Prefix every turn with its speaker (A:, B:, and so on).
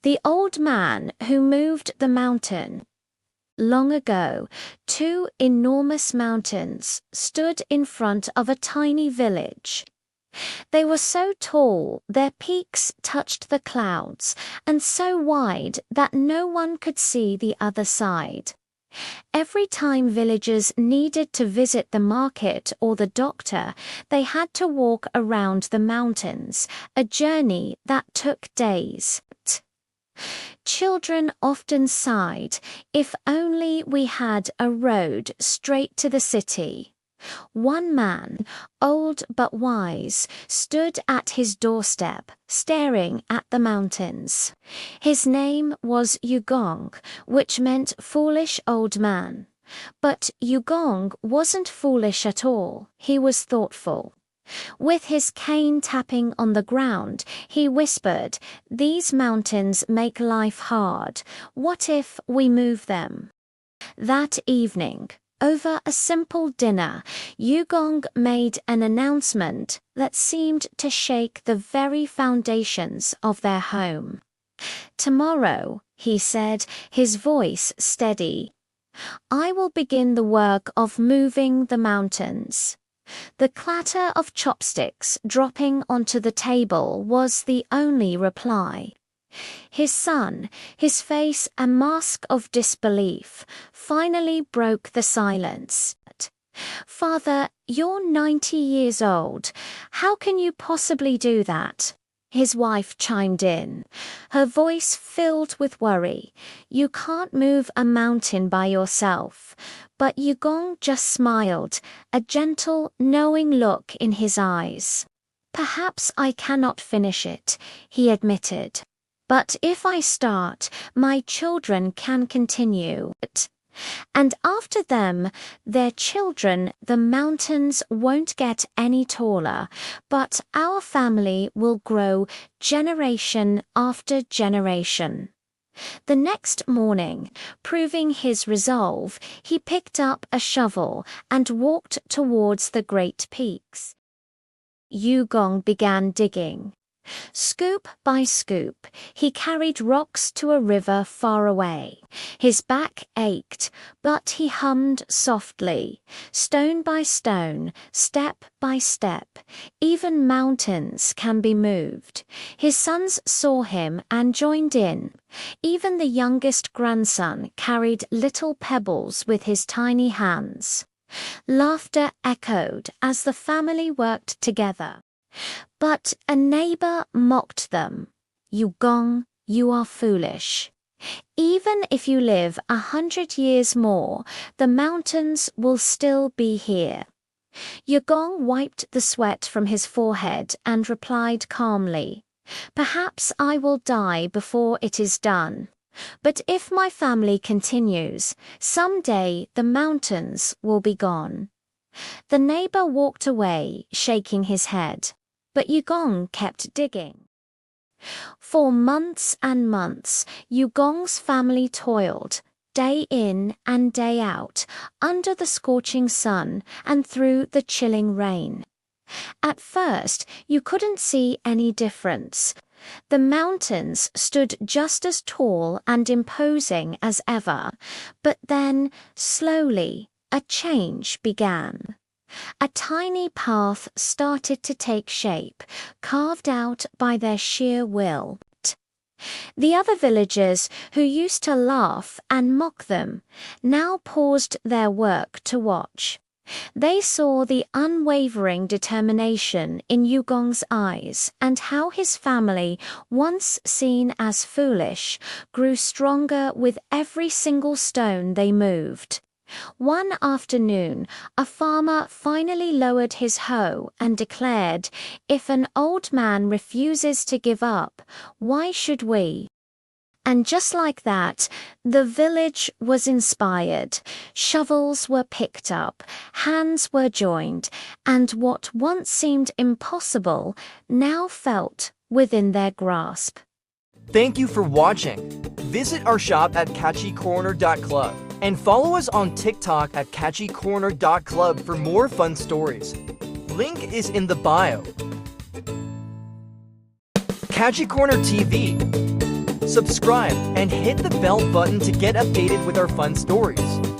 A: The Old Man Who Moved the Mountain. Long ago, two enormous mountains stood in front of a tiny village. They were so tall their peaks touched the clouds, and so wide that no one could see the other side. Every time villagers needed to visit the market or the doctor, they had to walk around the mountains, a journey that took days. Children often sighed, "If only we had a road straight to the city." One man, old but wise, stood at his doorstep, staring at the mountains. His name was Yugong, which meant foolish old man. But Yugong wasn't foolish at all, he was thoughtful. With his cane tapping on the ground, he whispered, "These mountains make life hard. What if we move them?" That evening, over a simple dinner, Yugong made an announcement that seemed to shake the very foundations of their home. "Tomorrow," he said, his voice steady, "I will begin the work of moving the mountains." The clatter of chopsticks dropping onto the table was the only reply. His son, his face a mask of disbelief, finally broke the silence. "Father, you're 90 years old. How can you possibly do that?" His wife chimed in, her voice filled with worry. "You can't move a mountain by yourself." But Yugong just smiled, a gentle, knowing look in his eyes. "Perhaps I cannot finish it," he admitted. "But if I start, my children can continue. And after them, their children, the mountains won't get any taller, but our family will grow generation after generation." The next morning, proving his resolve, he picked up a shovel and walked towards the great peaks. Yugong began digging. Scoop by scoop, he carried rocks to a river far away. His back ached, but he hummed softly. Stone by stone, step by step, even mountains can be moved. His sons saw him and joined in. Even the youngest grandson carried little pebbles with his tiny hands. Laughter echoed as the family worked together. But a neighbor mocked them. "Yugong, you are foolish. Even if you live 100 years more, the mountains will still be here." Yugong wiped the sweat from his forehead and replied calmly, "Perhaps I will die before it is done. But if my family continues, someday the mountains will be gone." The neighbor walked away, shaking his head. But Yugong kept digging. For months and months, Yugong's family toiled, day in and day out, under the scorching sun and through the chilling rain. At first, you couldn't see any difference. The mountains stood just as tall and imposing as ever, but then, slowly, a change began. A tiny path started to take shape, carved out by their sheer will. The other villagers, who used to laugh and mock them, now paused their work to watch. They saw the unwavering determination in Yugong's eyes and how his family, once seen as foolish, grew stronger with every single stone they moved. One afternoon, a farmer finally lowered his hoe and declared, "If an old man refuses to give up, why should we?" And just like that, the village was inspired. Shovels were picked up, hands were joined, and what once seemed impossible now felt within their grasp.
B: Thank you for watching. Visit our shop at catchycorner.club and follow us on TikTok at catchycorner.club for more fun stories. Link is in the bio. Catchy Corner TV. subscribe, and hit the bell button to get updated with our fun stories.